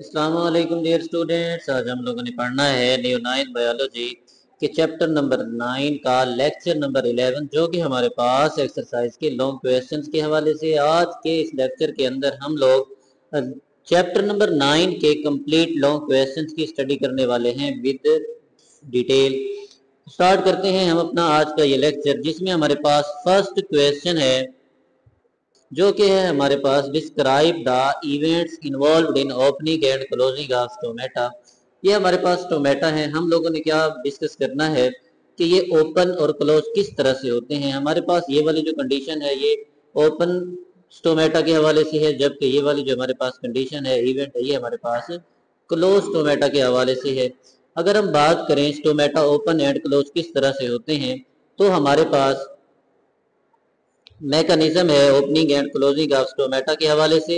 अस्सलाम वालेकुम dear students. आज हम लोगों ने पढ़ना है न्यू 9 बायोलॉजी के चैप्टर नंबर 9 का लेक्चर नंबर 11, जो कि हमारे पास एक्सरसाइज के लॉन्ग क्वेश्चंस के हवाले से। आज के इस लेक्चर के अंदर हम लोग चैप्टर नंबर 9 के कंप्लीट लॉन्ग क्वेश्चंस की स्टडी करने वाले हैं विद डिटेल। स्टार्ट करते हैं हम अपना आज का ये लेक्चर, जिसमें हमारे पास फर्स्ट क्वेश्चन है जो कि है हमारे पास describe the events involved in opening and closing of stomata. ये हमारे पास स्टोमेटा है। हम लोगों ने क्या डिस्कस करना है कि ये ओपन और क्लोज किस तरह से होते हैं। हमारे पास ये वाली जो कंडीशन है ये ओपन स्टोमेटा के हवाले से है, जबकि ये वाली जो हमारे पास कंडीशन है इवेंट है ये हमारे पास क्लोज स्टोमेटा के हवाले से है। अगर हम बात करें स्टोमेटा ओपन एंड क्लोज किस तरह से होते हैं, तो हमारे पास मैकेनिज्म है opening and closing of stomata के हवाले से।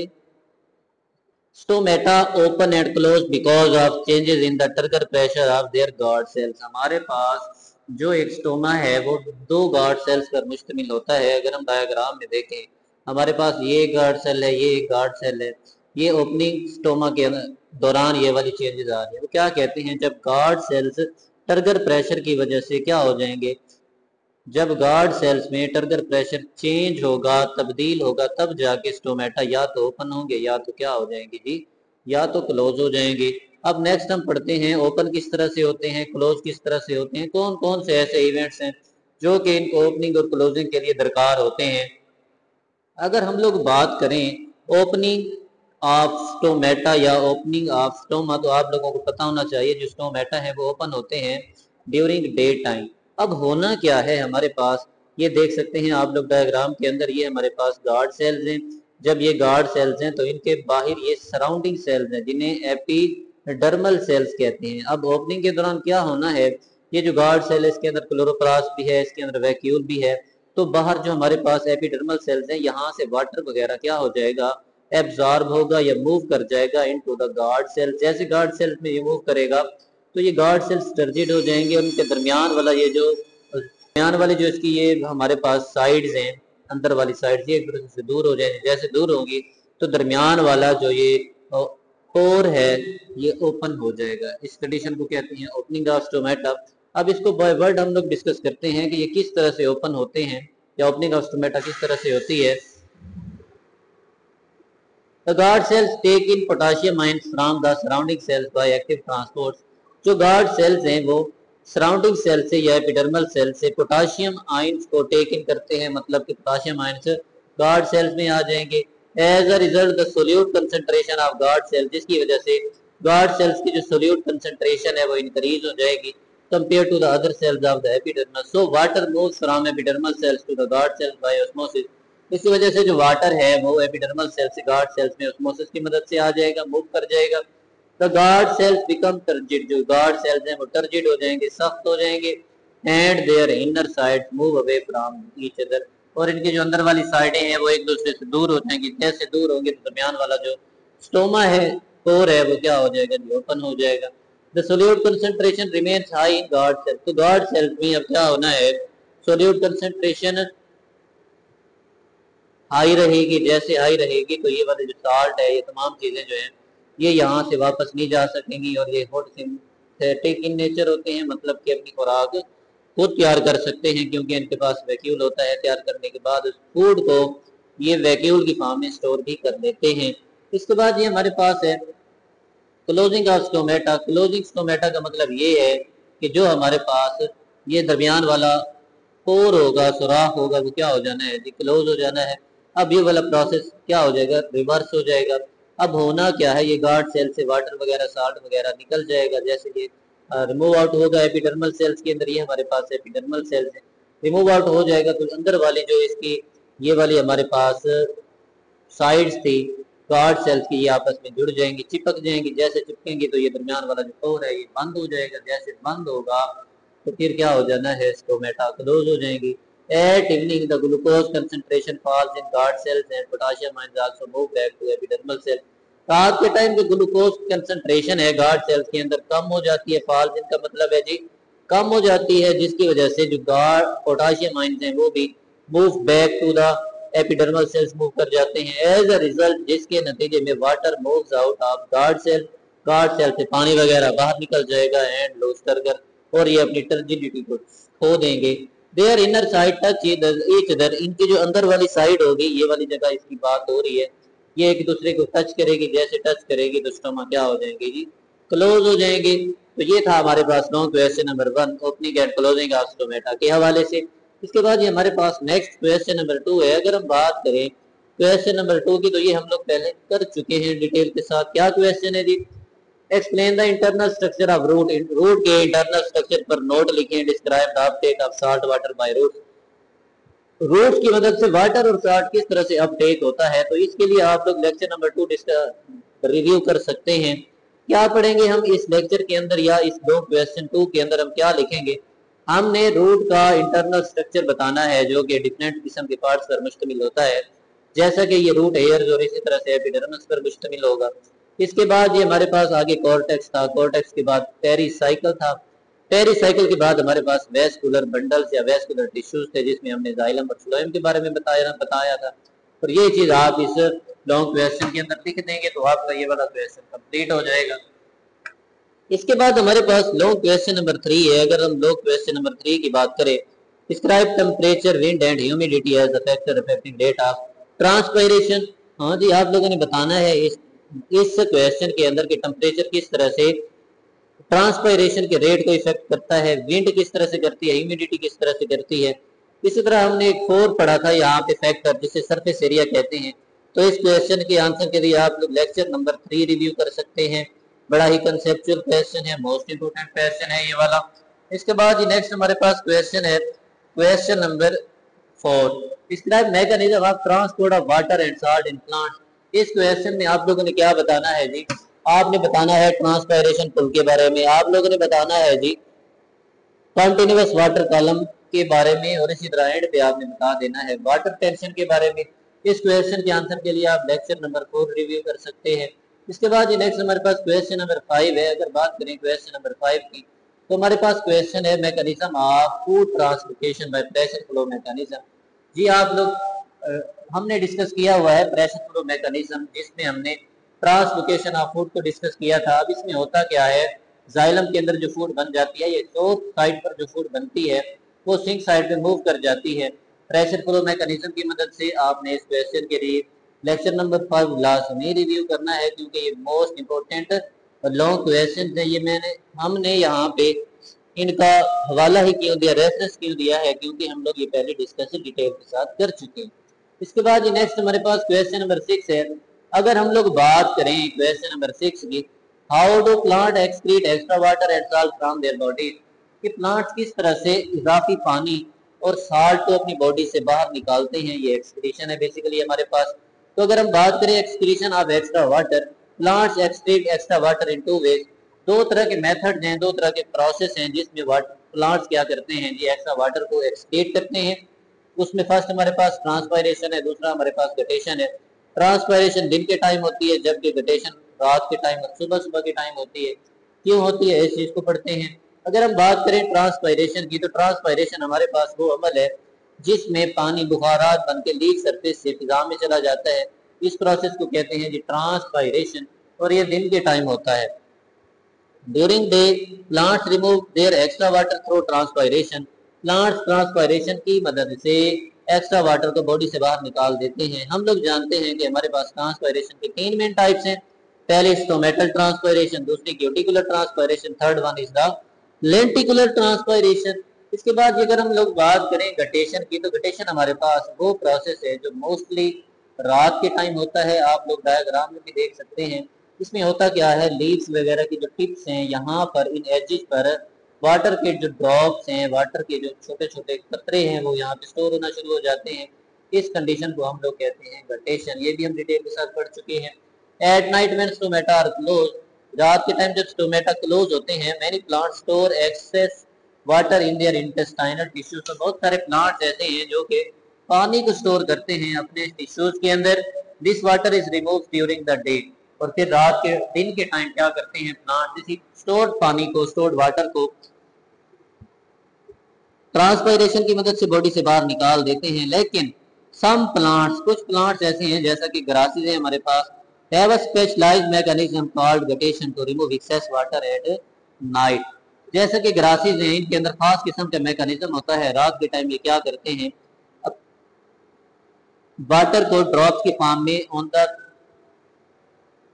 Stomata open and close because of changes in the trigger pressure of their guard cells. हमारे पास जो एक स्टोमा है वो दो गार्ड सेल्स पर मुश्तमिल होता है। अगर हम डायग्राम में देखें, हमारे पास ये गार्ड सेल है, ये एक गार्ड सेल है। ये ओपनिंग स्टोमा के दौरान ये वाली चेंजेस आ रही है। वो क्या कहते हैं, जब गार्ड सेल्स ट्रिगर प्रेशर की वजह से क्या हो जाएंगे, जब गार्ड सेल्स में ट्रिगर प्रेशर चेंज होगा, तब्दील होगा, तब जाके स्टोमेटा या तो ओपन होंगे या तो क्या हो जाएंगे जी, या तो क्लोज हो जाएंगे। अब नेक्स्ट हम पढ़ते हैं ओपन किस तरह से होते हैं, क्लोज किस तरह से होते हैं, कौन कौन से ऐसे इवेंट्स हैं जो कि इनको ओपनिंग और क्लोजिंग के लिए दरकार होते हैं। अगर हम लोग बात करें ओपनिंग ऑफ स्टोमेटा या ओपनिंग ऑफ स्टोमा, तो आप लोगों को पता होना चाहिए जो स्टोमेटा है वो ओपन होते हैं ड्यूरिंग डे टाइम। अब होना क्या है हमारे पास, ये देख सकते हैं आप लोग डायग्राम के अंदर, ये हमारे पास गार्ड सेल्स हैं। जब ये गार्ड सेल्स हैं तो इनके बाहर ये सराउंडिंग सेल्स हैं जिन्हें एपिडर्मल सेल्स कहते हैं। अब ओपनिंग के दौरान क्या होना है, ये जो गार्ड सेल है इसके अंदर क्लोरोप्लास्ट भी है, इसके अंदर वैक्यूल भी है। तो बाहर जो हमारे पास एपिडर्मल सेल्स हैं, यहाँ से वाटर वगैरह क्या हो जाएगा, एब्जॉर्ब होगा या मूव कर जाएगा इनटू द गार्ड सेल। जैसे गार्ड सेल्स में ये मूव करेगा तो ये गार्ड सेल्स टर्जिड हो जाएंगे और उनके दरमियान वाला ये जो दरमियान वाली जो इसकी ये हमारे पास साइड्स हैं, अंदर वाली साइड्स ये एक दूसरे से दूर हो जाएंगे। जैसे दूर होंगी तो दरमियान वाला जो ये पोर है ये ओपन हो जाएगा। इस कंडीशन को कहते हैं ओपनिंग ऑफ स्टोमेटा। अब इसको बाय वर्ड हम लोग डिस्कस करते हैं कि ये किस तरह से ओपन होते हैं या ओपनिंग ऑफ स्टोमेटा किस तरह से होती है। The guard cells take in potassium ions from the surrounding cells by active transport। जो गार्ड सेल्स हैं वो सराउंडिंग सेल से या एपिडर्मल सेल से पोटाशियम आयंस को टेक इन करते हैं, मतलब कि पोटाशियम आयंस गार्ड सेल्स में आ जाएंगे। As a result the solute concentration of guard cell, जिसकी वजह से गार्ड सेल्स की जो सोल्यूट कंसंट्रेशन है वो इंक्रीज हो जाएगी compared to the other cells of the epidermis। So water moves from epidermal cells to the guard cells by osmosis। इसी वजह से जो वाटर है वो एपिडर्मल सेल से गार्ड सेल्स में ऑस्मोसिस की मदद से आ जाएगा, मूव कर जाएगा। The guard cells become turgid, जो गार्ड सेल्स हैं वो टर्जिड हो जाएंगे, सख्त हो जाएंगे। And their inner side move away from each other, और इनकी जो अंदर वाली साइडें हैं वो एक दूसरे से दूर हो जाएंगी। जैसे दूर होंगे तो दरमियान वाला जो स्टोमा है, कोर है, वो क्या हो जाएगा, ओपन हो जाएगा। The solute concentration remains high in guard cell. तो गार्ड सेल्स में अब क्या होना है, सोल्यूट कंसंट्रेशन हाई रहेगी। जैसे हाई रहेगी तो ये वाले जो साल्ट है, ये तमाम चीजें जो हैं ये यहाँ से वापस नहीं जा सकेंगी, और ये सिंथेटिक इन नेचर होते हैं, मतलब कि अपनी खुराक खुद तैयार कर सकते हैं, क्योंकि इनके पास वैक्यूल होता है। तैयार करने के बाद उस फूड को ये वैक्यूल की फॉर्म में स्टोर भी कर लेते हैं। इसके बाद ये हमारे पास है closing of stomata. Closing stomata का मतलब ये है कि जो हमारे पास ये दरमियान वाला पोर होगा, सुराख होगा, वो क्या हो जाना है जी, क्लोज हो जाना है। अब ये वाला प्रोसेस क्या हो जाएगा, रिवर्स हो जाएगा। अब होना क्या है, ये गार्ड सेल से वाटर वगैरह साल्ट वगैरह निकल जाएगा। जैसे ये रिमूव आउट होगा एपिडर्मल सेल्स के अंदर, ये हमारे पास एपिडर्मल सेल्स है, रिमूव आउट हो जाएगा तो अंदर वाली जो इसकी ये वाली हमारे पास साइड्स थी गार्ड सेल्स की, ये आपस में जुड़ जाएंगी, चिपक जाएंगी। जैसे चिपकेंगी तो ये दरमियान वाला जो पोर है ये बंद हो जाएगा। जैसे बंद होगा तो फिर क्या हो जाना है, स्टोमेटा क्लोज हो जाएंगी। At evening the glucose concentration falls in guard cells and potassium ions also move back to epidermal cell. रात के टाइम जो ग्लूकोज कंसंट्रेशन है गार्ड सेल्स के अंदर कम हो जाती है। फॉल्स इनका मतलब है जी कम हो जाती है, जिसकी वजह से जो गार्ड पोटेशियम आयंस हैं वो भी move back to the epidermal cells move कर जाते हैं। एज अ रिजल्ट, जिसके नतीजे में water moves out of guard cell guard cell से पानी वगैरह बाहर निकल जाएगा एंड लूज कर और ये अपनी टर्जिडिटी को खो देंगे। Their inner side touch each other, इनकी जो अंदर वाली साइड होगी, ये वाली जगह इसकी बात हो रही है, ये एक दूसरे को टच करेगी, जैसे टच करेगी तो स्टोमा क्या हो जाएंगे जी, क्लोज हो जाएंगे। तो ये था हमारे पास long question number 1 opening and closing of stomata के हवाले से। इसके बाद ये हमारे पास नेक्स्ट क्वेश्चन नंबर 2 है। अगर हम बात करें क्वेश्चन नंबर 2 की, तो ये हम लोग पहले कर चुके हैं डिटेल के साथ। क्या क्वेश्चन है जी, explain the internal structure of root, root के इंटरनल स्ट्रक्चर पर नोट लिखें, describe the uptake of salt water by root, roots की मदद से वाटर और साल्ट किस तरह से अपटेक होता है। तो इसके लिए आप लोग लेक्चर नंबर 2 रिव्यू कर सकते हैं। क्या पढ़ेंगे हम इस लेक्चर के अंदर, या इस दो क्वेश्चन 2 के अंदर हम क्या लिखेंगे, हमने रूट का इंटरनल स्ट्रक्चर बताना है जो कि डिफरेंट किस्म के पार्ट्स पर मुश्तमिल होता है, जैसा कि ये रूट हेयर्स और इसी तरह से एपिडर्मिस पर मुश्तमिल होगा। इसके बाद ये हमारे पास आगे कॉर्टेक्स था, कॉर्टेक्स के बाद पेरिसाइकिल था, पेरिसाइकिल के बाद हमारे पास वेस्कुलर बंडल्स या वेस्कुलर टिश्यूज थे, जिसमें हमने जाइलम और फ्लोएम के बारे में बताया था। और ये चीज आप इस लॉन्ग क्वेश्चन के अंदर लिख देंगे तो आपका ये वाला क्वेश्चन कंप्लीट हो जाएगा। इसके बाद हमारे पास लॉन्ग क्वेश्चन नंबर 3 है। अगर हम लॉन्ग क्वेश्चन नंबर 3 की बात करें, describe temperature, wind and humidity as the factor affecting rate of transpiration. हाँ जी, आप लोगों ने बताना है इस क्वेश्चन के अंदर कि टेम्परेचर किस तरह से ट्रांसपायरेशन के रेट को इफेक्ट करता है, विंड किस तरह से करती है, ह्यूमिडिटी किस तरह से करती है। इसी तरह हमने एक 4 पढ़ा था यहाँ पे फैक्टर, जिसे सरफेस एरिया कहते हैं। तो इस क्वेश्चन के आंसर के लिए आप लोग लेक्चर नंबर 3 रिव्यू कर सकते हैं। बड़ा ही कंसेप्चुअल क्वेश्चन है, मोस्ट इंपोर्टेंट क्वेश्चन है ये वाला। इसके बाद नेक्स्ट हमारे पास क्वेश्चन है question number 4, describe mechanism of transport of water and salt in plant. इस क्वेश्चन में आप लोगों ने क्या बताना है जी, आपने बताना है ट्रांसपायरेशन पुल के बारे में, आप लोगों ने बताना है जी कंटिन्यूअस वाटर कॉलम के बारे में, और इसी तरह एंड पे आपने बता देना है वाटर टेंशन के बारे में। इस क्वेश्चन के आंसर के लिए आप लेक्चर नंबर 4 रिव्यू कर सकते हैं। इसके बाद नेक्स्ट हमारे पास क्वेश्चन नंबर 5 है। अगर बात करें क्वेश्चन नंबर 5 की, तो हमारे पास क्वेश्चन है mechanism of food transportation by pressure flow mechanism. जी आप लोग हमने डिस्कस किया हुआ है प्रेशर फ्लो मैकेनिज्म, जिसमें हमने ट्रांसलोकेशन ऑफ फूड को डिस्कस किया था। अब इसमें होता क्या है, जाइलम के अंदर जो फूड बन जाती है, ये चौथ साइड पर जो फूड बनती है वो सिंक साइड पे मूव कर जाती है प्रेशर फ्लो मैकेनिज्म की मदद से। आपने इस क्वेश्चन के लिए लेक्चर नंबर 5 लाजमी रिव्यू करना है, क्योंकि ये मोस्ट इंपोर्टेंट लॉन्ग क्वेश्चन है। ये हमने यहाँ पे इनका हवाला ही क्यों दिया, रेफरेंस क्यों दिया है, क्योंकि हम लोग ये पहले डिस्कशन डिटेल के साथ कर चुके हैं। इसके बाद नेक्स्ट हमारे पास क्वेश्चन नंबर 6 है। अगर हम लोग बात करें क्वेश्चन नंबर 6 की, how do plant excrete extra water and salt from their body, कि प्लांट्स किस तरह से इजाफी पानी और साल्ट को अपनी बॉडी से बाहर निकालते हैं, ये एक्सक्रीशन है बेसिकली हमारे पास। तो अगर हम बात करें excretion of extra water, plants excrete extra water in 2 ways. 2 तरह के मेथड्स हैं, 2 तरह के प्रोसेस हैं जिसमें प्लांट्स क्या करते हैं जी, एक्स्ट्रा वाटर को एक्सक्रीट करते हैं। उसमें फर्स्ट हमारे पास ट्रांसपायरेशन है, दूसरा हमारे पास गटेशन है। ट्रांसपायरेशन दिन के टाइम होती है, जबकि गटेशन रात के टाइम और सुबह सुबह के टाइम होती है। क्यों होती है, इस चीज को पढ़ते हैं। अगर हम बात करें ट्रांसपायरेशन की, तो ट्रांसपायरेशन हमारे पास वो अमल है जिसमें पानी बुखारात बन के लीक सरफेस से फिजा में चला जाता है। इस प्रोसेस को कहते हैं जी ट्रांसपायरेशन, और ये दिन के टाइम होता है। During day plants remove their extra water through transpiration. Plants transpiration की मदद से एक्स्ट्रा वाटर को बॉडी से बाहर निकाल देते हैं। हम लोग जानते हैं कि हमारे पास ट्रांसपायरेशन के 3 मेन टाइप्स हैं। पहले स्टोमेटल ट्रांसपायरेशन, दूसरी cuticular transpiration, third one is the lenticular transpiration. इसके बाद अगर हम लोग बात करें गटेशन की, तो गटेशन हमारे पास वो प्रोसेस है जो मोस्टली रात के टाइम होता है। आप लोग डायग्राम में भी देख सकते हैं। इसमें होता क्या है, लीव्स वगैरह की जो टिप्स हैं, यहाँ पर इन एजेस पर वाटर के जो ड्रॉप्स हैं, वाटर के जो छोटे छोटे कतरे हैं, वो यहाँ पे स्टोर होना शुरू हो जाते हैं। इस कंडीशन को हम लोग कहते हैं गटेशन। ये भी हम डिटेल के साथ पढ़ चुके हैं। At night when stomata are close, रात के टाइम जब स्टोमेटा क्लोज होते हैं, many plant store excess water in their intestinal tissues. तो बहुत सारे प्लांट्स ऐसे हैं जो कि पानी को स्टोर करते हैं अपने टिश्यूज के अंदर। This water is remove during the day, और फिर रात के दिन के टाइम क्या करते हैं प्लांट, इसी स्टोर्ड पानी को, स्टोर्ड वाटर को ट्रांसपायरेशन की मदद से बॉडी से बाहर निकाल देते हैं। लेकिन सम प्लांट्स, कुछ प्लांट्स ऐसे हैं जैसा कि ग्रासेस है हमारे पास, have a specialized mechanism called guttation to remove excess water at night. जैसे कि ग्रासेस हैं, इनके अंदर खास किस्म का मैकेनिज्म होता है। रात के टाइम ये क्या करते हैं, वाटर को ड्रॉप्स की फॉर्म में on the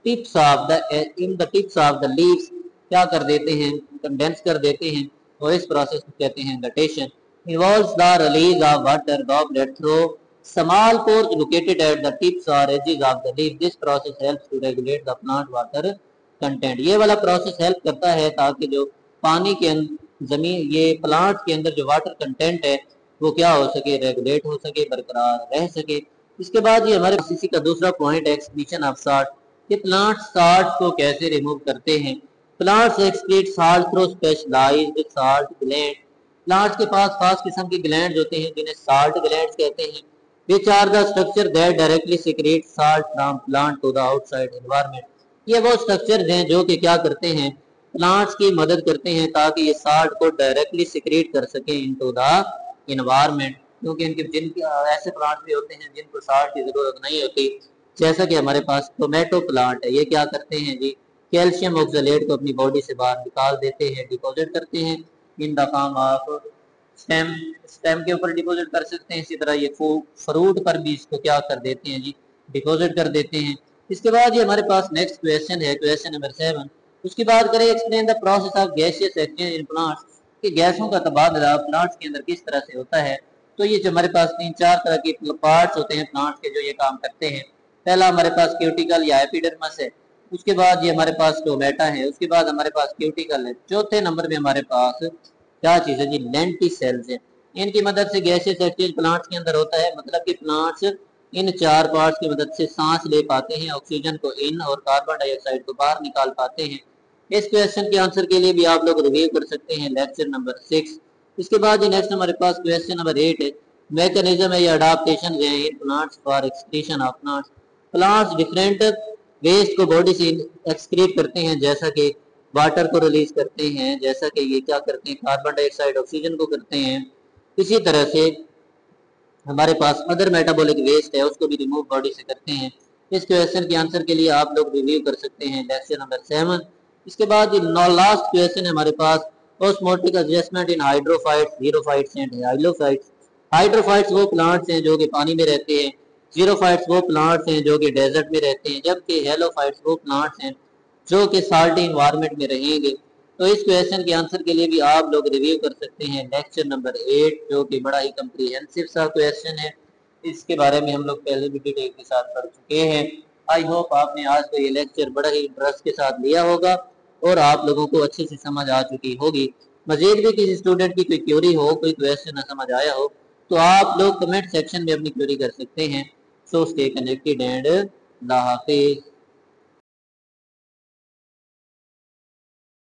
tips of the in the tips of the leaves क्या कर देते हैं, कंडेंस कर देते हैं, और इस प्रोसेस को कहते हैं guttation. Involves the release of water droplet through small pores located at the tips और edges of the leaf. This process helps to regulate the plant water content. ये वाला प्रोसेस हेल्प करता है ताकि जो पानी के जमीन ये प्लांट के अंदर जो वाटर कंटेंट है वो क्या हो सके, रेगुलेट हो सके, बरकरार रह सके। इसके बाद ये हमारे इसी का दूसरा पॉइंट है एक्सक्रीशन ऑफ साल्ट। कि प्लांट साल्ट को कैसे रिमूव करते हैं। Plants excrete salt through specialised salt gland. Plants के पास खास किस्म के ग्लैंड होते हैं जिन्हें साल्ट ग्लैंड कहते हैं। Which are the structure that directly secrete salt from plant to the outside environment. ये वो स्ट्रक्चर हैं जो कि क्या करते हैं, प्लांट्स की मदद करते हैं ताकि ये साल्ट को डायरेक्टली सीक्रेट कर सके इनटू द एनवायरनमेंट। क्योंकि इनके जिनके ऐसे प्लांट भी होते हैं जिनको साल्ट की जरूरत नहीं होती, जैसा कि हमारे पास टोमेटो प्लांट है। ये क्या करते हैं जी, कैल्शियम ऑक्सलेट को अपनी बॉडी से बाहर निकाल देते हैं, डिपॉजिट करते हैं in the form of stem. Stem के ऊपर डिपॉजिट कर सकते हैं। इसी तरह ये फ्रूट पर भी इसको क्या कर देते हैं जी, डिपॉजिट कर देते हैं। इसके बाद ये हमारे पास नेक्स्ट क्वेश्चन है, क्वेश्चन नंबर 7। उसकी बात करें, explain the process of gaseous exchange in plants. कि गैसों का तबादला प्लांट्स के अंदर किस तरह से होता है। तो ये जो हमारे पास 3-4 तरह के पार्ट्स होते हैं प्लांट्स के जो ये काम करते हैं। पहला हमारे पास क्यूटिकल या एपिडर्मिस है, उसके बाद ये हमारे पास स्टोमेटा है, उसके बाद हमारे पास क्यूटिकल है, चौथे नंबर पे हमारे पास क्या चीज है जी, लेंटिसेल्स है। इनकी मदद से गैसेस एक्सचेंज प्लांट्स के अंदर होता है। मतलब कि प्लांट्स इन 4 पार्ट्स की मदद से सांस ले पाते हैं, ऑक्सीजन को इन और कार्बन डाइऑक्साइड को बाहर निकाल पाते हैं। इस क्वेश्चन के आंसर के लिए भी आप लोग रिव्यू कर सकते हैं लेक्चर नंबर 6। इसके बाद नेक्स्ट हमारे पास क्वेश्चन नंबर 8 है, मैकेनिज्म है या अडाप्टेशन है in plants for excretion of plants. Plants different waste को बॉडी से एक्सक्रीट करते हैं, जैसा कि वाटर को रिलीज करते हैं, जैसा कि ये क्या करते हैं, कार्बन डाइऑक्साइड ऑक्सीजन को करते हैं। इसी तरह से हमारे पास अदर मेटाबॉलिक वेस्ट है, उसको भी रिमूव बॉडी से करते हैं। इस क्वेश्चन के आंसर के लिए आप लोग रिव्यू कर सकते हैं लेक्चर नंबर 7। इसके बाद लास्ट क्वेश्चन है हमारे पास, osmotic adjustment in hydrophytes, xerophytes and halophytes. Hydrophytes वो प्लांट्स हैं जो कि पानी में रहते हैं, जीरोफाइट्स वो प्लांट्स हैं जो कि डेजर्ट में रहते हैं, जबकि हेलोफाइट्स वो प्लांट्स हैं जो कि साल्टी इन्वायरमेंट में रहेंगे। तो इस क्वेश्चन के आंसर के लिए भी आप लोग रिव्यू कर सकते हैं लेक्चर नंबर 8, जो कि बड़ा ही कम्प्रीहेंसिव सा क्वेश्चन है। इसके बारे में हम लोग पहले भी डिटेल के साथ पढ़ चुके हैं। आई होप आपने आज का ये लेक्चर बड़ा ही इंटरेस्ट के साथ लिया होगा और आप लोगों को अच्छे से समझ आ चुकी होगी। मजीद भी किसी स्टूडेंट की कोई क्वेरी हो, कोई क्वेश्चन न समझ आया हो, तो आप लोग कमेंट सेक्शन में अपनी क्वेरी कर सकते हैं। So stay connected and Allah Hafiz.